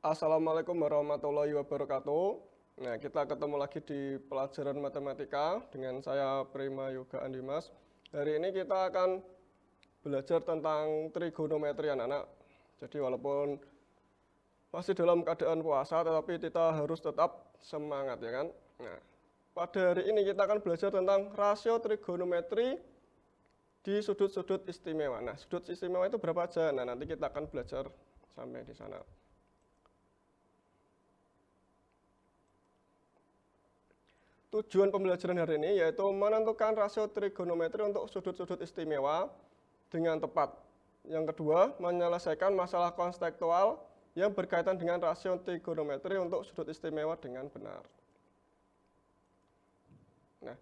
Assalamualaikum warahmatullahi wabarakatuh. Nah, kita ketemu lagi di pelajaran matematika dengan saya Prima Yoga Andimas. Hari ini kita akan belajar tentang trigonometri anak-anak. Jadi walaupun masih dalam keadaan puasa, tetapi kita harus tetap semangat ya kan. Nah, pada hari ini kita akan belajar tentang rasio trigonometri di sudut-sudut istimewa. Nah, sudut istimewa itu berapa aja? Nah, nanti kita akan belajar sampai di sana. Tujuan pembelajaran hari ini yaitu menentukan rasio trigonometri untuk sudut-sudut istimewa dengan tepat. Yang kedua, menyelesaikan masalah konstekstual yang berkaitan dengan rasio trigonometri untuk sudut istimewa dengan benar. Nah,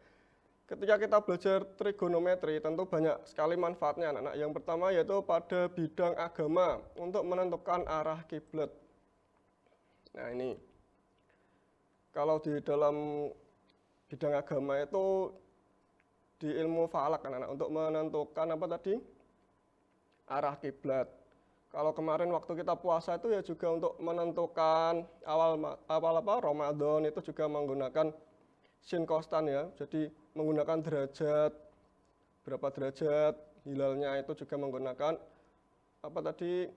ketika kita belajar trigonometri tentu banyak sekali manfaatnya anak-anak. Yang pertama yaitu pada bidang agama untuk menentukan arah kiblat. Nah, ini kalau di dalam bidang agama itu di ilmu falak anak-anak untuk menentukan apa tadi? Arah kiblat. Kalau kemarin waktu kita puasa itu ya juga untuk menentukan awal Ramadan itu juga menggunakan sin kostan ya. Jadi menggunakan derajat berapa derajat hilalnya itu juga menggunakan apa tadi?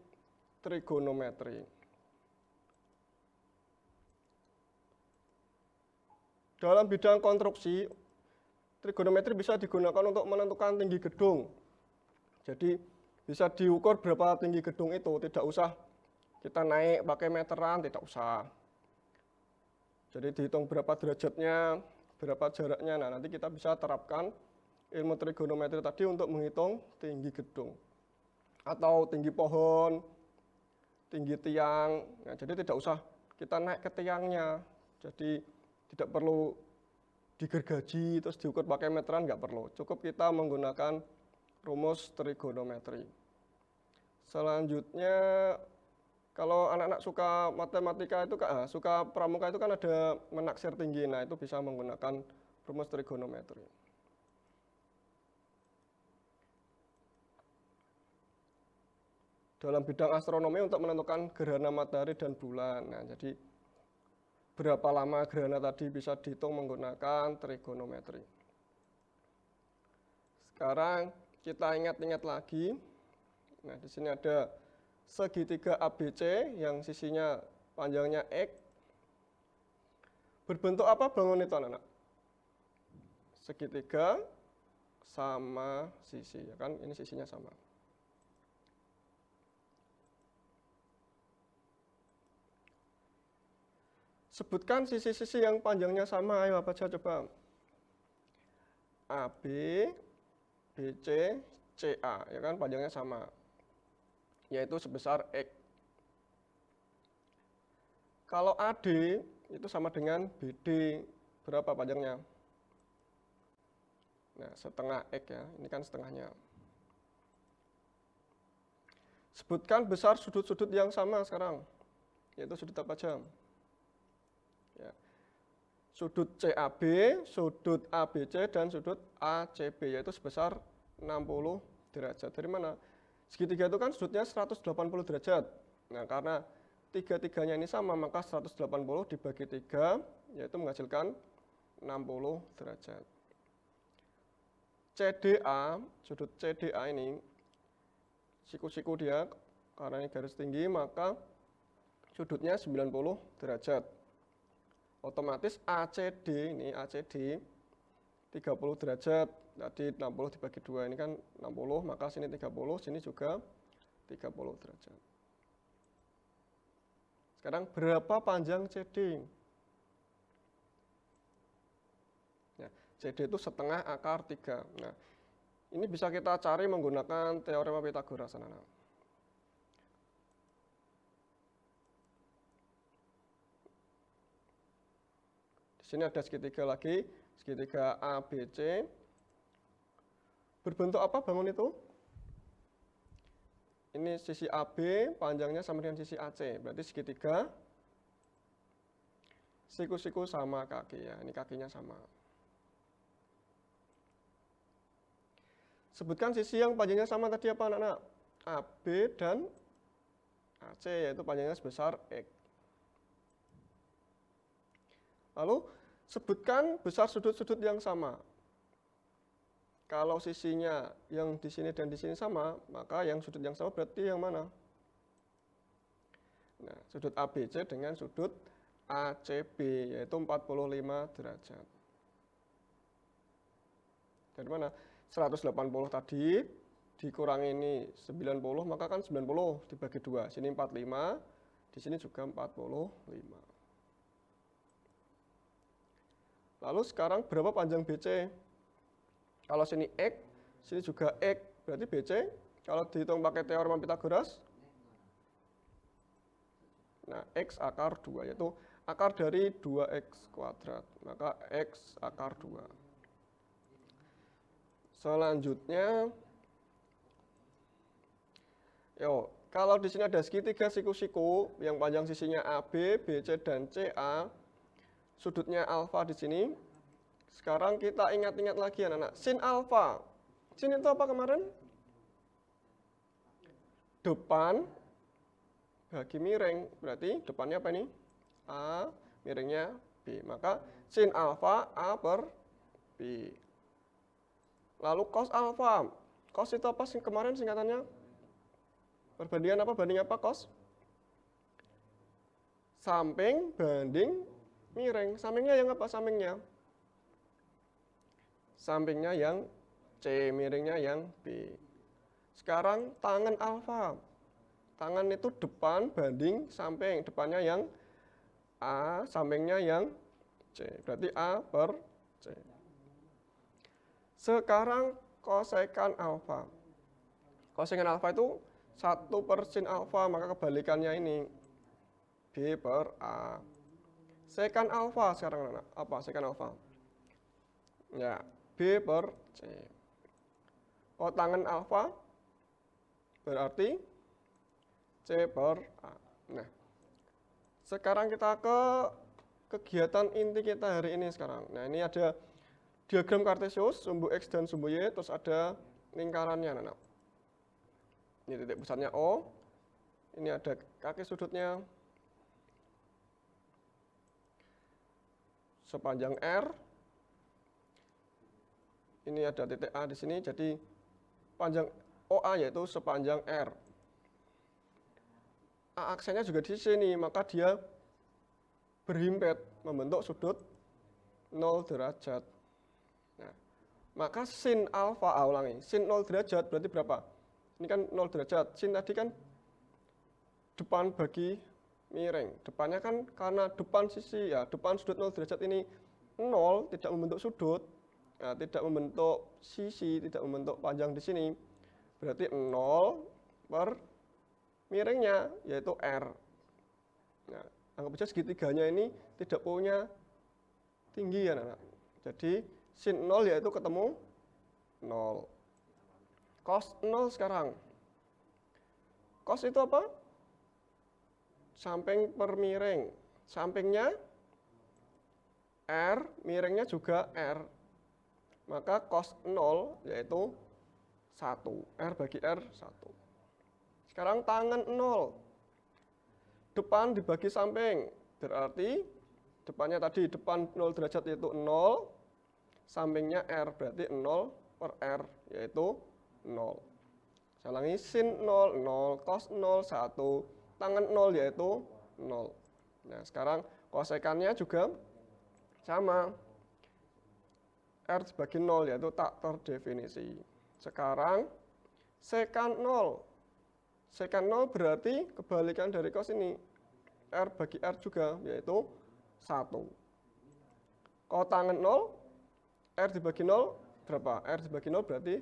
Trigonometri. Dalam bidang konstruksi, trigonometri bisa digunakan untuk menentukan tinggi gedung. Jadi bisa diukur berapa tinggi gedung itu, tidak usah kita naik pakai meteran, tidak usah. Jadi dihitung berapa derajatnya, berapa jaraknya. Nah, nanti kita bisa terapkan ilmu trigonometri tadi untuk menghitung tinggi gedung. Atau tinggi pohon, tinggi tiang. Nah, jadi tidak usah kita naik ke tiangnya. Jadi tidak perlu digergaji terus diukur pakai meteran, nggak perlu. Cukup kita menggunakan rumus trigonometri. Selanjutnya, kalau anak-anak suka matematika itu suka pramuka itu kan ada menaksir tinggi. Nah, itu bisa menggunakan rumus trigonometri. Dalam bidang astronomi untuk menentukan gerhana matahari dan bulan. Nah, jadi berapa lama gerhana tadi bisa dihitung menggunakan trigonometri. Sekarang kita ingat-ingat lagi. Nah, di sini ada segitiga ABC yang sisinya panjangnya X. Berbentuk apa bangun itu anak-anak? Segitiga sama sisi, ya kan? Ini sisinya sama. Sebutkan sisi-sisi yang panjangnya sama, ayo apa aja coba? AB, BC, CA, ya kan panjangnya sama, yaitu sebesar X. Kalau AD itu sama dengan BD, berapa panjangnya? Nah, setengah X ya, ini kan setengahnya. Sebutkan besar sudut-sudut yang sama sekarang, yaitu sudut apa aja? Ya. Sudut CAB, sudut ABC, dan sudut ACB, yaitu sebesar 60 derajat. Dari mana? Segitiga itu kan sudutnya 180 derajat. Nah, karena tiga-tiganya ini sama, maka 180 dibagi 3, yaitu menghasilkan 60 derajat. CDA, sudut CDA ini, siku-siku dia, karena ini garis tinggi, maka sudutnya 90 derajat. Otomatis ACD ini ACD 30 derajat, tadi 60 dibagi 2 ini kan 60, maka sini 30, sini juga 30 derajat. Sekarang berapa panjang CD? Ya, CD itu setengah akar 3. Nah, ini bisa kita cari menggunakan teorema Pythagoras anak-anak. Di sini ada segitiga lagi, segitiga ABC. Berbentuk apa bangun itu? Ini sisi AB, panjangnya sama dengan sisi AC. Berarti segitiga, siku-siku sama kaki ya. Ini kakinya sama. Sebutkan sisi yang panjangnya sama tadi apa anak-anak? AB dan AC, yaitu panjangnya sebesar X. Lalu sebutkan besar sudut-sudut yang sama. Kalau sisinya yang di sini dan di sini sama, maka yang sudut yang sama berarti yang mana? Nah, sudut ABC dengan sudut ACB, yaitu 45 derajat. Dari mana? 180 tadi, dikurangi ini 90, maka kan 90 dibagi 2. Sini 45, di sini juga 45. Lalu sekarang berapa panjang BC? Kalau sini X, sini juga X, berarti BC, kalau dihitung pakai teorema Pythagoras, nah X akar 2, yaitu akar dari 2X kuadrat, maka X akar 2. Selanjutnya, kalau di sini ada segitiga siku-siku, yang panjang sisinya AB, BC, dan CA, sudutnya alfa di sini. Sekarang kita ingat-ingat lagi anak-anak, sin alfa. Sin itu apa kemarin? Depan bagi miring, berarti depannya apa ini? A, miringnya B. Maka sin alfa A per B. Lalu cos alfa. Cos itu apa sih kemarin singkatannya? Perbandingan apa? Banding apa cos? Samping banding miring. Sampingnya yang apa sampingnya? Sampingnya yang C, miringnya yang B. Sekarang tangen alfa. Tangan itu depan banding samping. Depannya yang A, sampingnya yang C. Berarti A per C. Sekarang kosekan alfa. Kosekan alfa itu 1 per sin alfa, maka kebalikannya ini B per A. Sekan alfa sekarang anak. Apa sekan alfa? Ya, B per C. Tangen alfa berarti C per A. Nah, sekarang kita ke kegiatan inti kita hari ini sekarang. Nah, ini ada diagram Kartesius, sumbu X dan sumbu Y, terus ada lingkarannya. Nah, ini titik pusatnya O, ini ada kaki sudutnya sepanjang R, ini ada titik A di sini, jadi panjang OA yaitu sepanjang R. A aksennya juga di sini, maka dia berhimpit membentuk sudut 0 derajat. Nah, maka sin alfa, ulangi, sin 0 derajat berarti berapa? Ini kan 0 derajat, sin tadi kan depan bagi miring. Depannya kan karena depan sisi, ya depan sudut 0 derajat ini 0, tidak membentuk sudut. Nah, tidak membentuk sisi, tidak membentuk panjang di sini. Berarti 0 per miringnya, yaitu R. Nah, anggap saja segitiganya ini tidak punya tinggi ya, anak. Jadi, sin 0 yaitu ketemu 0. Cos 0 sekarang. Cos itu apa? Samping per miring. Sampingnya R, miringnya juga R. Maka cos 0 yaitu 1. R bagi R 1. Sekarang tangen 0. Depan dibagi samping. Berarti depannya tadi depan 0 derajat yaitu 0. Sampingnya R berarti 0 per R yaitu 0. Saya ulangi, sin 0, 0, cos 0, 1. Tangen 0 yaitu 0. Nah, sekarang kosekannya juga sama. R dibagi 0 yaitu tak terdefinisi. Sekarang sekan 0. Sekan 0 berarti kebalikan dari cos ini. R bagi R juga yaitu 1. Kalau tangen 0, R dibagi 0 berapa? R dibagi 0 berarti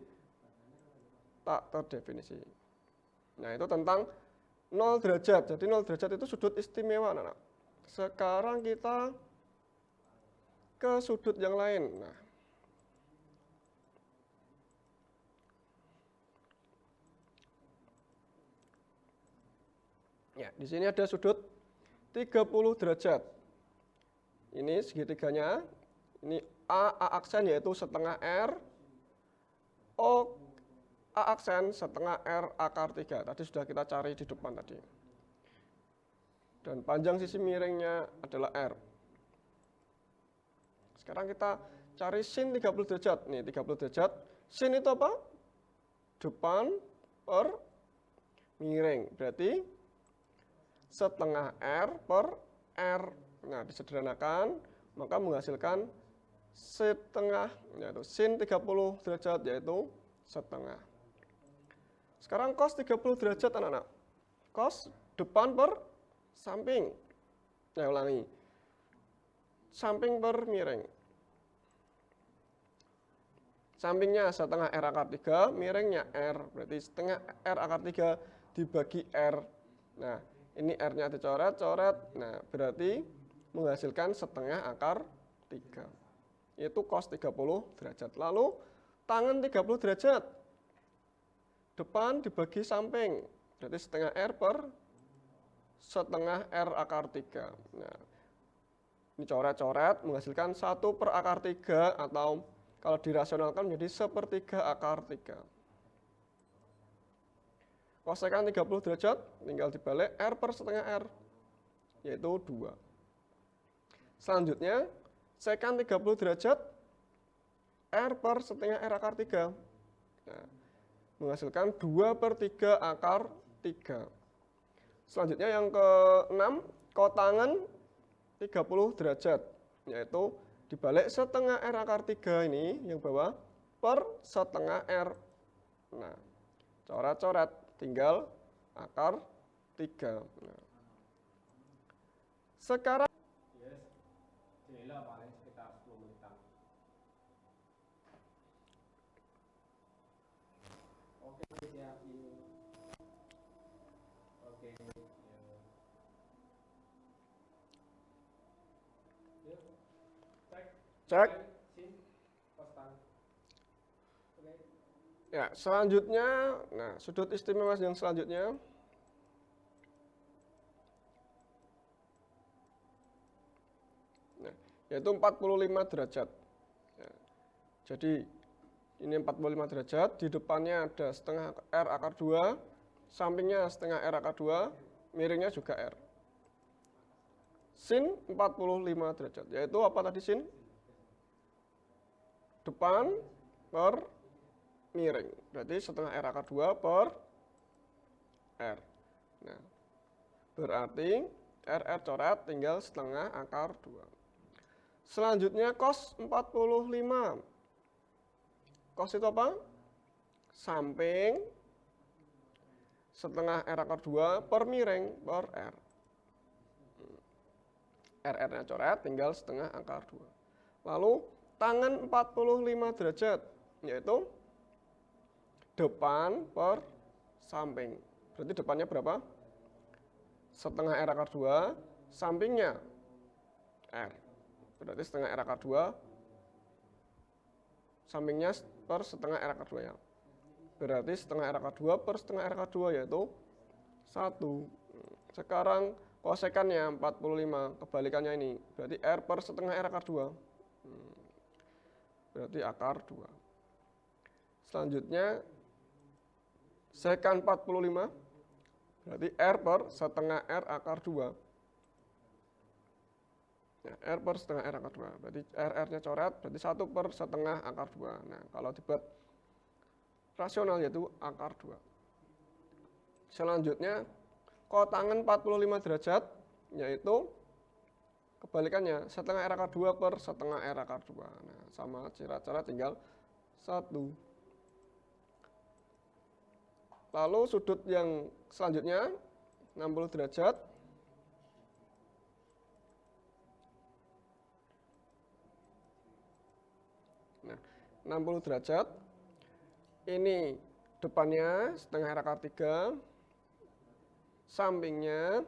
tak terdefinisi. Nah, itu tentang 0 derajat. Jadi 0 derajat itu sudut istimewa, anak-anak. Sekarang kita ke sudut yang lain. Nah, ya, di sini ada sudut 30 derajat. Ini segitiganya. Ini A aksen yaitu setengah R. O A aksen setengah R akar 3. Tadi sudah kita cari di depan tadi. Dan panjang sisi miringnya adalah R. Sekarang kita cari sin 30 derajat. Nih 30 derajat. Sin itu apa? Depan per miring. Berarti setengah R per R. Nah, disederhanakan, maka menghasilkan setengah, yaitu sin 30 derajat, yaitu setengah. Sekarang cos 30 derajat anak-anak. Cos depan per samping. Nah, ulangi. Samping per miring. Sampingnya setengah R akar 3, miringnya R. Berarti setengah R akar 3 dibagi R. Nah, ini R-nya dicoret-coret. Nah, berarti menghasilkan setengah akar 3. Itu cos 30 derajat. Lalu, tangan 30 derajat. Depan dibagi samping. Berarti setengah R per setengah R akar 3. Nah, ini coret-coret menghasilkan 1 per akar 3 atau kalau dirasionalkan menjadi 1/3 akar 3. Kosekan 30 derajat tinggal dibalik R per setengah R, yaitu 2. Selanjutnya, sekan 30 derajat R per setengah R akar 3. Nah, menghasilkan 2/3 akar 3. Selanjutnya yang ke-6, kotangan 30 derajat, yaitu dibalik setengah R akar 3 ini yang bawah per setengah R. Nah, coret-coret tinggal akar 3. Nah. Sekarang paling sekitar 10 menitan. Oke, siap. Oke. Yuk. Cek. Sin, kostan. Oke. Ya, selanjutnya, nah sudut istimewa yang selanjutnya. Nah, yaitu 45 derajat. Ya, jadi ini 45 derajat, di depannya ada setengah R akar 2, sampingnya setengah R akar 2, miringnya juga R. Sin 45 derajat, yaitu apa tadi sin? Depan per miring, berarti setengah R akar 2 per R. Nah, berarti RR coret tinggal setengah akar 2. Selanjutnya cos 45. Cos itu apa? Samping setengah R akar 2 per miring per R. RR-nya coret tinggal setengah akar 2. Lalu tangan 45 derajat, yaitu depan per samping. Berarti depannya berapa? Setengah R akar 2, sampingnya R. Berarti setengah R akar 2, sampingnya per setengah R akar 2 ya. Berarti setengah R akar 2 per setengah R akar 2 yaitu 1. Sekarang kosekannya 45, kebalikannya ini. Berarti R per setengah R akar 2. Berarti akar 2. Selanjutnya, sekan 45, berarti R per setengah R akar 2. Ya, R per setengah R akar 2. Berarti RR-nya coret, berarti 1 per setengah akar 2. Nah, kalau dibuat rasional yaitu akar 2. Selanjutnya, kotangan 45 derajat, yaitu kebalikannya, setengah R akar 2 per setengah R akar 2. Nah, sama cara tinggal 1. Lalu sudut yang selanjutnya, 60 derajat. Nah, 60 derajat. Ini depannya setengah R akar 3. Sampingnya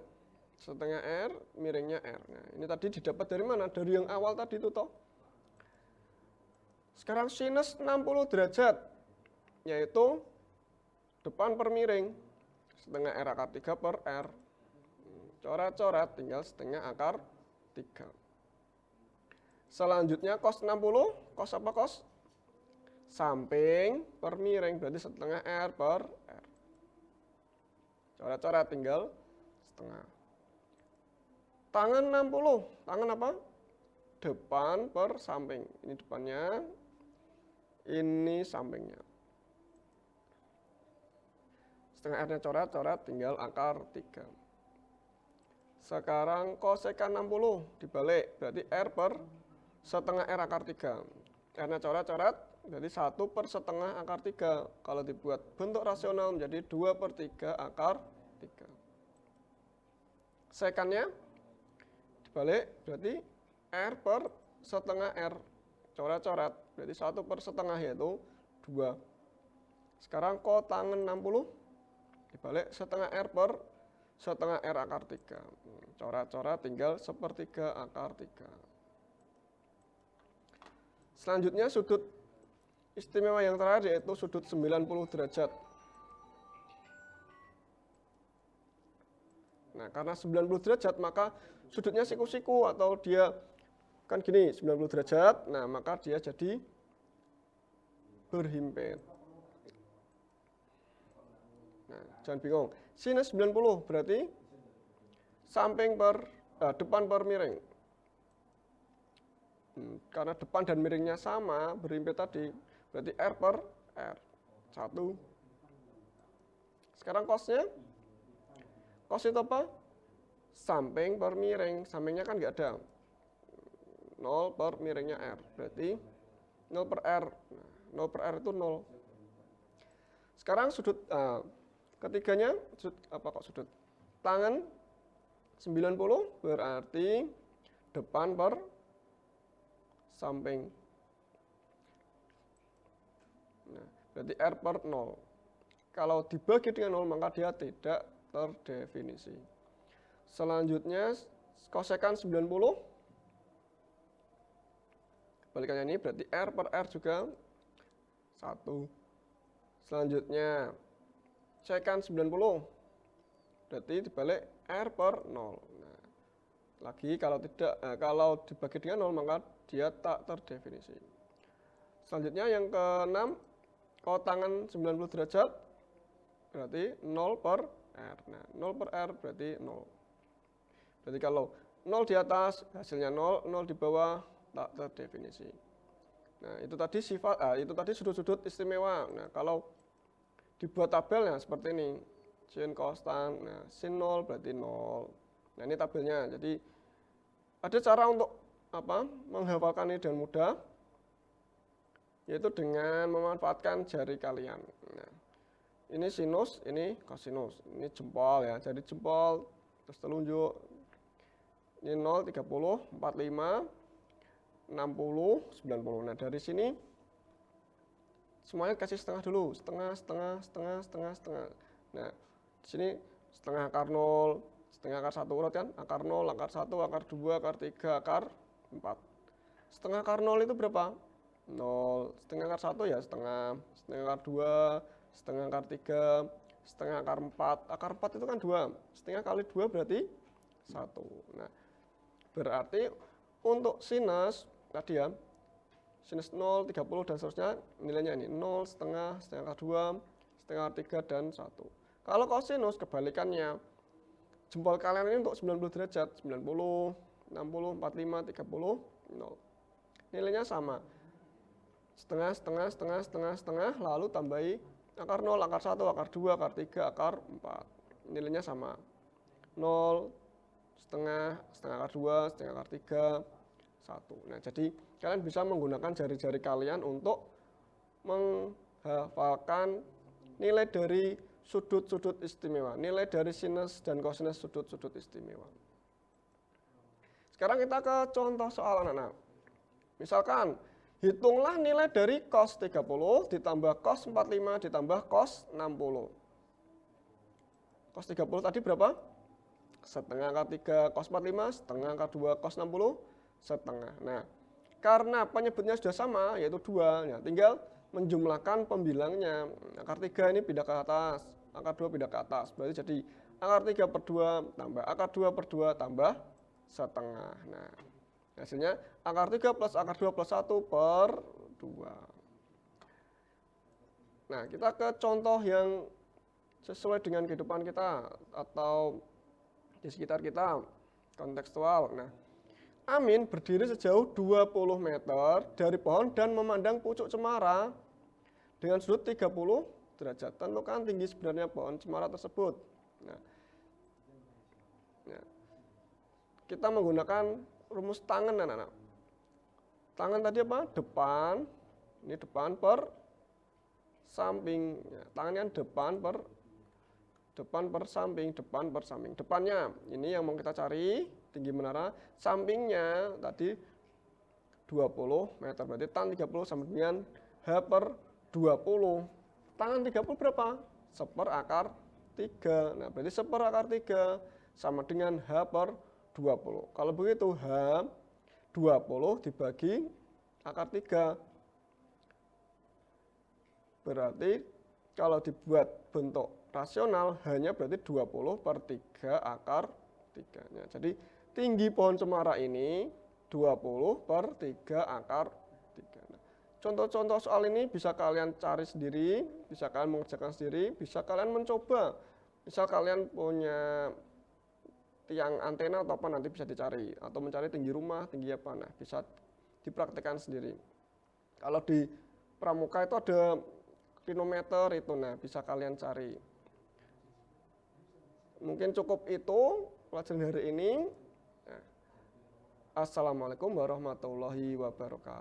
setengah R, miringnya R. Nah, ini tadi didapat dari mana? Dari yang awal tadi itu toh. Sekarang sinus 60 derajat, yaitu depan per miring, setengah R akar 3 per R. Coret-coret, tinggal setengah akar 3. Selanjutnya cos 60, cos apa cos? Samping per miring, berarti setengah R per R. Coret-coret, tinggal setengah. Tangan 60, tangan apa? depan per samping. Ini depannya, ini sampingnya. Setengah R-nya coret-coret, tinggal akar 3. Sekarang kosekan 60 dibalik, berarti R per setengah R akar 3. R-nya coret-coret, berarti 1 per setengah akar 3. Kalau dibuat bentuk rasional menjadi 2 per 3 akar 3. Sekannya dibalik, berarti R per setengah R. Coret-coret, berarti 1 per setengah yaitu 2. Sekarang kotangen 60 dibalik setengah R per setengah R akar 3. Coret-coret tinggal 1/3 akar 3. Selanjutnya sudut istimewa yang terakhir yaitu sudut 90 derajat. Nah, karena 90 derajat maka sudutnya siku-siku atau dia kan gini 90 derajat. Nah, maka dia jadi berhimpit. Nah, jangan bingung. Sinus 90 berarti depan per miring. Karena depan dan miringnya sama, berhimpit tadi, berarti R per R. 1. Sekarang cosnya? Cos itu apa? Samping per miring. Sampingnya kan nggak ada. 0 per miringnya R. Berarti 0 per R. Nah, 0 per R itu 0. Sekarang sudut ketiganya, sudut tangan 90 berarti depan per samping. Nah, berarti R per 0. Kalau dibagi dengan 0 maka dia tidak terdefinisi. Selanjutnya kosekan 90. Kebalikannya ini berarti R per R juga 1. Selanjutnya sekan 90 berarti dibalik R per 0. Nah, lagi kalau dibagi dengan 0 maka dia tak terdefinisi. Selanjutnya yang ke-6 kotangan 90 derajat berarti 0 per R. Nah, 0 per R berarti 0. Berarti kalau 0 di atas hasilnya 0, 0 di bawah tak terdefinisi. Nah, itu tadi sudut-sudut istimewa. Nah, kalau dibuat tabelnya seperti ini. Sin konstan, nah sin 0 berarti 0. Nah, ini tabelnya. Jadi ada cara untuk menghafalkan ini dengan mudah, yaitu dengan memanfaatkan jari kalian. Nah, ini sinus, ini kosinus. Ini jempol ya. Jadi jempol terus telunjuk. Ini 0, 30, 45, 60, 90. Nah, dari sini semuanya kasih setengah dulu, setengah. Nah, di sini setengah akar 0, setengah akar 1 urut kan, akar 0, akar 1, akar 2, akar 3, akar 4. Setengah akar 0 itu berapa? 0. Setengah akar 1 ya setengah akar 2, setengah akar 3, setengah akar 4. Akar 4 itu kan 2, setengah kali 2 berarti 1. Nah, berarti untuk sinus tadi ya, sinus 0, 30 dan seterusnya nilainya ini 0, setengah akar 2, setengah akar 3 dan 1. Kalau kosinus kebalikannya, jempol kalian ini untuk 90 derajat, 90, 60, 45, 30, 0. Nilainya sama. Setengah, lalu tambahi akar 0, akar 1, akar 2, akar 3, akar 4. Nilainya sama. 0, setengah akar 2, setengah akar 3, 1. Nah, jadi kalian bisa menggunakan jari-jari kalian untuk menghafalkan nilai dari sudut-sudut istimewa, nilai dari sinus dan kosinus sudut-sudut istimewa. Sekarang kita ke contoh soal anak-anak. Misalkan, hitunglah nilai dari cos 30 ditambah cos 45 ditambah cos 60. Cos 30 tadi berapa? Setengah akar 3 cos 45, setengah akar 2 cos 60, setengah. Nah, karena penyebutnya sudah sama, yaitu 2, ya, tinggal menjumlahkan pembilangnya. Akar 3 ini pindah ke atas, akar 2 pindah ke atas. Berarti jadi akar 3 per 2 tambah akar 2 per 2 tambah setengah. Nah, hasilnya akar 3 plus akar 2 plus 1 per 2. Nah, kita ke contoh yang sesuai dengan kehidupan kita atau di sekitar kita, kontekstual. Nah, Amin berdiri sejauh 20 meter dari pohon dan memandang pucuk cemara dengan sudut 30 derajat. Tentukan tinggi sebenarnya pohon cemara tersebut. Nah, kita menggunakan rumus tangan, anak-anak. Tangan tadi apa? Depan. Ini depan per samping. Tangannya depan per samping. Depannya ini yang mau kita cari, tinggi menara. Sampingnya tadi 20 meter, berarti tan 30 sama dengan H per 20. Tangan 30 berapa? 1/akar 3. Nah, berarti 1/akar 3 sama dengan H per 20. Kalau begitu H 20 dibagi akar 3. Berarti kalau dibuat bentuk rasional hanya berarti 20/3 akar 3. Jadi tinggi pohon cemara ini 20/3 akar 3. Nah, contoh-contoh soal ini bisa kalian cari sendiri, bisa kalian mengerjakan sendiri, bisa kalian mencoba. Misal kalian punya tiang antena atau apa nanti bisa dicari, atau mencari tinggi rumah, tinggi apa, nah bisa dipraktikkan sendiri. Kalau di pramuka itu ada klinometer itu, nah bisa kalian cari. Mungkin cukup itu pelajaran hari ini. Assalamualaikum warahmatullahi wabarakatuh.